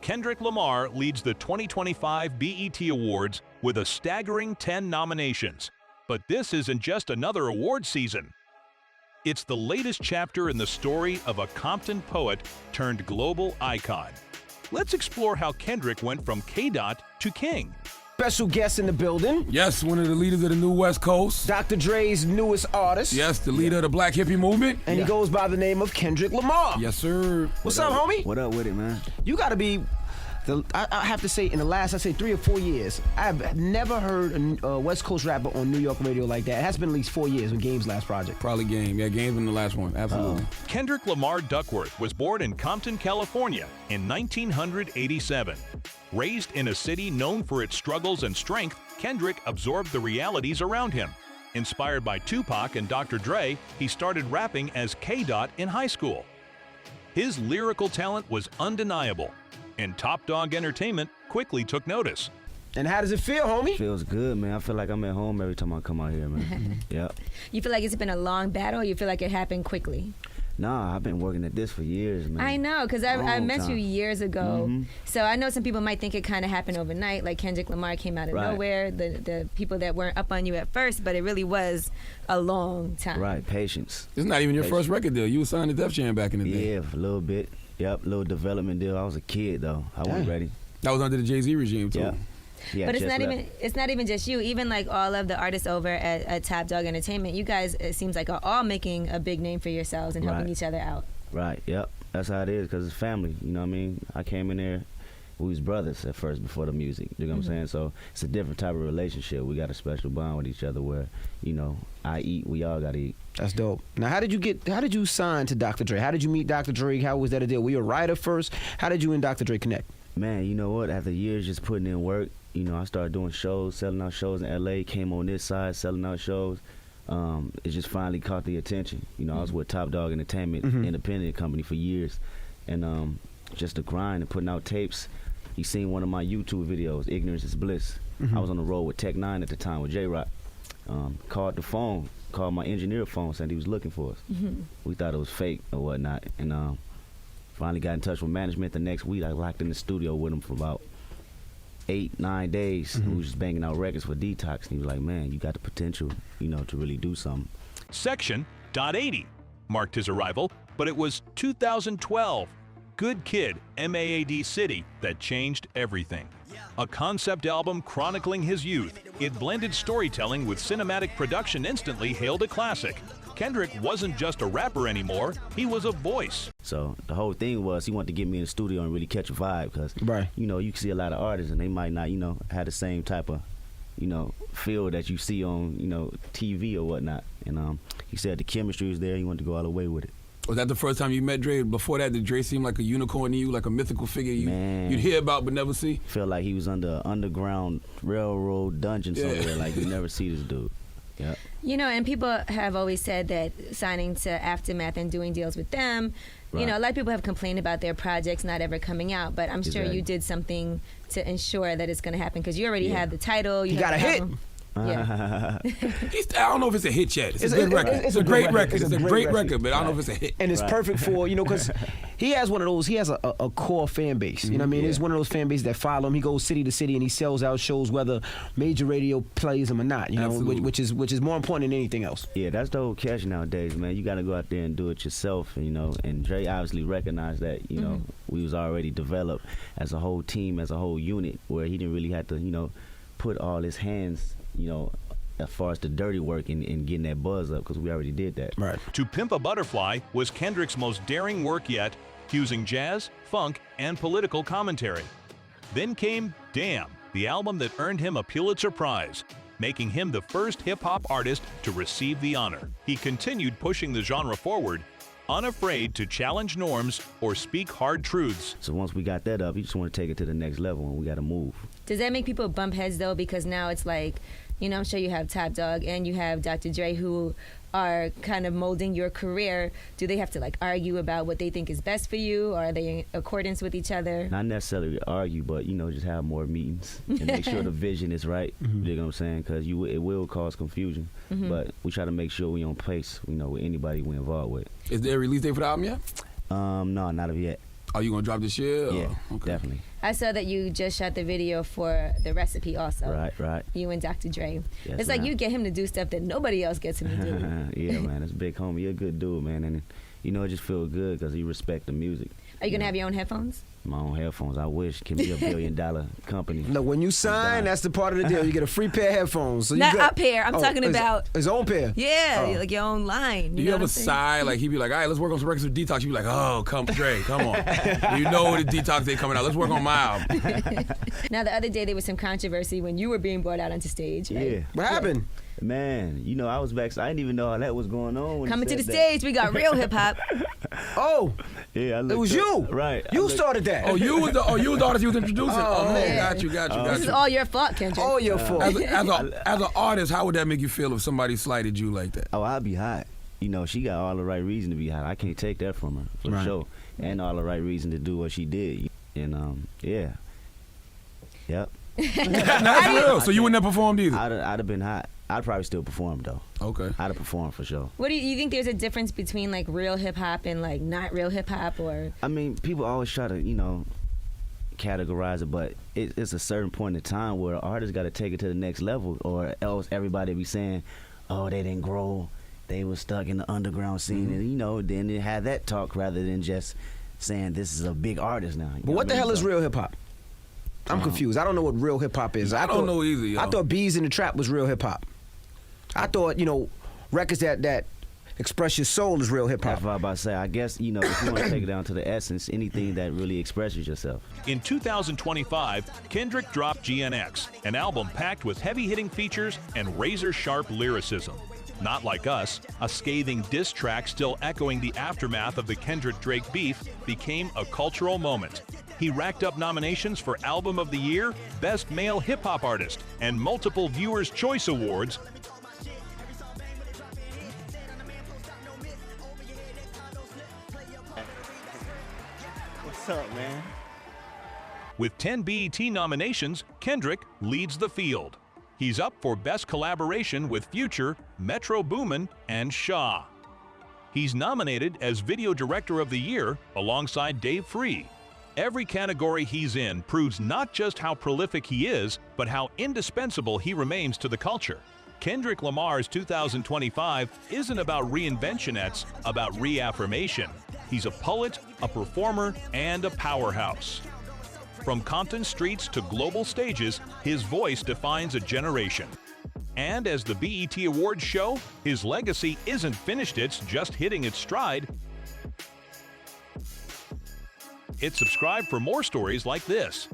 Kendrick Lamar leads the 2025 BET Awards with a staggering 10 nominations. But this isn't just another award season. It's the latest chapter in the story of a Compton poet turned global icon. Let's explore how Kendrick went from K.Dot to King. Special guest in the building. Yes, one of the leaders of the new West Coast. Dr. Dre's newest artist. Yes, the leader of the Black Hippie Movement. And he goes by the name of Kendrick Lamar. Yes, sir. What's up, homie? What up with it, man? You gotta be, I have to say, in the last, 3 or 4 years, I've never heard a West Coast rapper on New York radio like that. It has been at least 4 years when Game's last project. Probably Game. Yeah, Game's been the last one. Absolutely. Kendrick Lamar Duckworth was born in Compton, California in 1987. Raised in a city known for its struggles and strength, Kendrick absorbed the realities around him. Inspired by Tupac and Dr. Dre, he started rapping as K.Dot in high school. His lyrical talent was undeniable, and Top Dog Entertainment quickly took notice. And how does it feel, homie? Feels good, man. I feel like I'm at home every time I come out here, man. Yep. You feel like it's been a long battle, or you feel like it happened quickly? Nah, I've been working at this for years, man. I know, because I met time. you years ago. So I know some people might think it kind of happened overnight, like Kendrick Lamar came out of nowhere, the people that weren't up on you at first, but it really was a long time. Right, patience. It's not even your first record deal. You were signed to Def Jam back in the day. Yeah, a little bit. Yep, little development deal. I was a kid, though. I wasn't ready. That was under the Jay-Z regime, too. Yeah. Yeah, But it's not even just you. Even like all of the artists over at Top Dog Entertainment, you guys, it seems like, are all making a big name for yourselves and helping each other out. Right, yep. That's how it is, because it's family. You know what I mean? I came in there, we was brothers at first before the music. You know what I'm saying? So it's a different type of relationship. We got a special bond with each other where, you know, I eat, we all got to eat. That's dope. Now, how did you sign to Dr. Dre? How did you meet Dr. Dre? How was that a deal? Were you a writer first? How did you and Dr. Dre connect? Man, you know what? After years just putting in work, you know, I started doing shows, selling out shows in L.A., came on this side, selling out shows. It just finally caught the attention. You know, I was with Top Dog Entertainment, independent company for years. And just the grind and putting out tapes. He seen one of my YouTube videos, Ignorance is Bliss. I was on the road with Tech 9 at the time with J-Rock. Called my engineer phone, saying he was looking for us. We thought it was fake or whatnot. And finally got in touch with management the next week. I locked in the studio with him for about 8-9 days. We was just banging out records for Detox. And he was like, man, you got the potential, you know, to really do something. Section .80 marked his arrival, but it was 2012. Good Kid, MAAD City, that changed everything. A concept album chronicling his youth, it blended storytelling with cinematic production, instantly hailed a classic. Kendrick wasn't just a rapper anymore, he was a voice. So the whole thing was he wanted to get me in the studio and really catch a vibe because, you know, you can see a lot of artists and they might not, you know, have the same type of, you know, feel that you see on, you know, TV or whatnot. And he said the chemistry was there, he wanted to go all the way with it. Was that the first time you met Dre? Before that, did Dre seem like a unicorn to you, like a mythical figure you'd hear about but never see? Felt like he was under an underground railroad dungeon somewhere, like you never see this dude. Yep. You know, and people have always said that signing to Aftermath and doing deals with them, you know, a lot of people have complained about their projects not ever coming out, but I'm sure you did something to ensure that it's going to happen because you already have the title. You got a hit. Yeah. I don't know if it's a hit yet. It's a good record. It's a great record. It's a great record, but I don't know if it's a hit. And it's perfect for, you know, because he has one of those, he has a core fan base. You know what I mean? It's one of those fan bases that follow him. He goes city to city and he sells out shows whether major radio plays him or not, you know, which is more important than anything else. Yeah, that's the whole catch nowadays, man. You got to go out there and do it yourself, you know, and Dre obviously recognized that, you know, we was already developed as a whole team, as a whole unit, where he didn't really have to, you know, put all his hands, you know, as far as the dirty work and getting that buzz up, because we already did that. Right. To Pimp a Butterfly was Kendrick's most daring work yet, fusing jazz, funk, and political commentary. Then came Damn, the album that earned him a Pulitzer Prize, making him the first hip-hop artist to receive the honor. He continued pushing the genre forward, unafraid to challenge norms or speak hard truths. So once we got that up, you just want to take it to the next level and we got to move. Does that make people bump heads, though? Because now it's like, you know, I'm sure you have Top Dog and you have Dr. Dre who are kind of molding your career. Do they have to, like, argue about what they think is best for you, or are they in accordance with each other? Not necessarily argue, but, you know, just have more meetings and make sure the vision is right. You know what I'm saying? Because it will cause confusion. But we try to make sure we on pace, you know, with anybody we involved with. Is there a release date for the album yet? No, not of yet. Are you gonna drop this year? Yeah, Okay. definitely. I saw that you just shot the video for the recipe also. Right. You and Dr. Dre. Yes, It's like ma'am. you get him to do stuff that nobody else gets him to do. Yeah, man, that's big homie. You're a good dude, man, and you know it just feel good because you respect the music. Are you gonna have your own headphones? My own headphones. I wish. Can be $1 billion company. No, when you sign, that's the part of the deal. You get a free pair of headphones. So you Not got, a pair. I'm talking about his own pair. Yeah, Oh. like your own line. Do you know ever what I'm saying? sigh like he'd be like, all right, let's work on some records with Detox. You'd be like, oh, come Dre, come on. You know the Detox ain't coming out. Let's work on my album. Now, the other day there was some controversy when you were being brought out onto stage. Right? Yeah. What happened? Man, you know, I was back. I didn't even know how that was going on. When he Coming to the said that. stage, we got real hip hop. Oh, Yeah, I it looked was up- you. Right. I You looked- started that. Oh, you was the artist you was introducing. Oh, man, yeah. got you. This is all your fault, Kendrick. All your fault. As an artist, how would that make you feel if somebody slighted you like that? Oh, I'd be hot. You know, she got all the right reason to be hot. I can't take that from her, for Right. sure. And all the right reason to do what she did. And, yeah. Yep. That's real. So you wouldn't have performed either? I'd have been hot. I'd probably still perform, though. Okay. I'd have performed for sure. What do you think there's a difference between like real hip hop and like not real hip hop, or I mean, people always try to, you know, categorize it, but it's a certain point in time where artists got to take it to the next level, or else everybody be saying, oh, they didn't grow, they were stuck in the underground scene, and you know, then they have that talk rather than just saying this is a big artist now. But what the hell is real hip hop? I'm confused. I don't know what real hip hop is. I don't know either, yo. I thought Bees in the Trap was real hip hop. I thought, you know, records that express your soul is real hip That's hop. what I was about to say. I guess, you know, if you want to take it down to the essence, anything that really expresses yourself. In 2025, Kendrick dropped GNX, an album packed with heavy-hitting features and razor-sharp lyricism. Not Like Us, a scathing diss track still echoing the aftermath of the Kendrick-Drake beef, became a cultural moment. He racked up nominations for Album of the Year, Best Male Hip-Hop Artist, and multiple Viewers' Choice Awards. What's up, man? With 10 BET nominations, Kendrick leads the field. He's up for Best Collaboration with Future, Metro Boomin, and Shaw. He's nominated as Video Director of the Year alongside Dave Free. Every category he's in proves not just how prolific he is, but how indispensable he remains to the culture. Kendrick Lamar's 2025 isn't about reinvention, it's about reaffirmation. He's a poet, a performer, and a powerhouse. From Compton streets to global stages, his voice defines a generation. And as the BET Awards show, his legacy isn't finished, it's just hitting its stride. Hit subscribe for more stories like this.